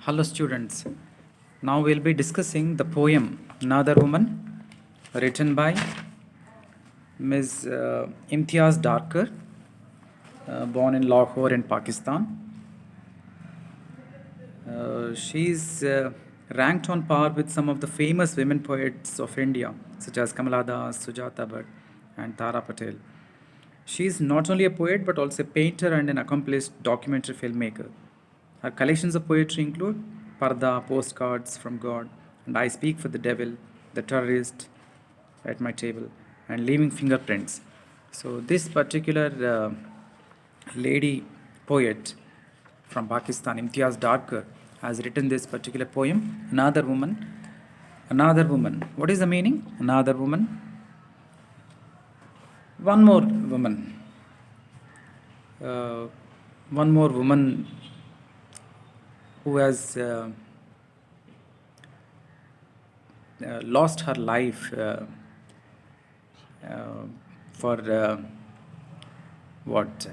Hello, students. Now we'll be discussing the poem Another Woman, written by Ms. Imtiaz Darkar, born in Lahore in Pakistan. She's ranked on par with some of the famous women poets of India, such as Kamala Das, Sujata Bhatt, and Tara Patel. She is not only a poet but also a painter and an accomplished documentary filmmaker. Her collections of poetry include Parda, Postcards from God, and I Speak for the Devil, The Terrorist, at my table, and Leaving Fingerprints. So, this particular lady poet from Pakistan, Imtiaz Darkar, has written this particular poem, Another Woman. Another woman. What is the meaning? Another woman. One more woman. Uh, one more woman who has lost her life uh, for what?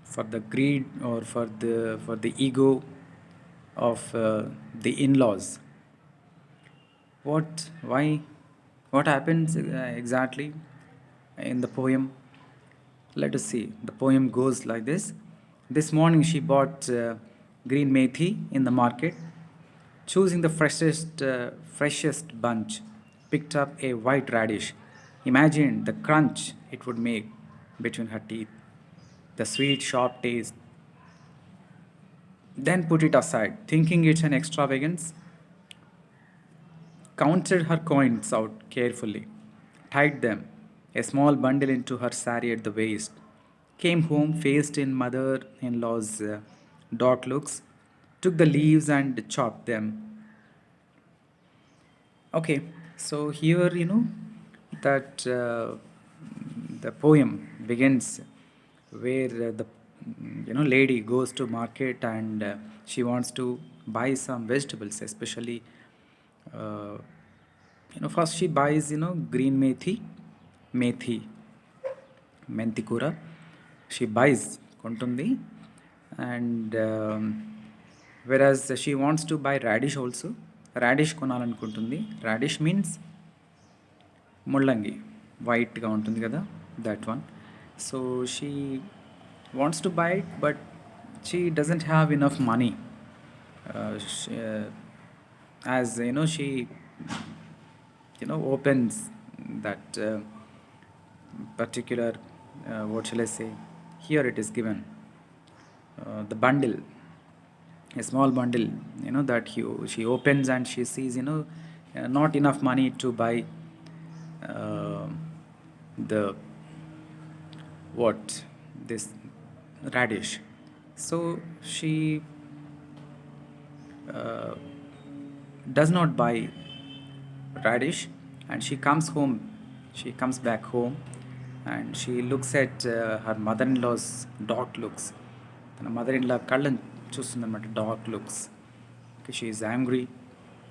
For the greed or for the ego of the in-laws. What? Why? What happens exactly in the poem? Let us see. The poem goes like this. This morning she bought green methi in the market, choosing the freshest bunch, picked up a white radish. Imagined the crunch it would make between her teeth, the sweet, sharp taste. Then put it aside, thinking it an extravagance, counted her coins out carefully, tied them, a small bundle into her sari at the waist, came home faced in mother in law's dark looks, took the leaves and chopped them. Okay, so here that the poem begins where the lady goes to market and she wants to buy some vegetables, especially uh, first she buys green methi మెంతికూర she buys కొంటుంది and whereas she wants to buy radish also. Radish కొనాలనుకుంటుంది. Radish means ముల్లంగి వైట్గా ఉంటుంది కదా, that one. So she wants to buy it but she doesn't have enough money. As she opens that particular what shall I say, here it is given the bundle, a small bundle, that she opens and she sees not enough money to buy uh, the what this radish. So she uh, does not buy radish, and she comes back home and she looks at her mother-in-law's dark looks. తన mother in law కళ్ళని చూస్తుందన్నమాట, dark looks. She is angry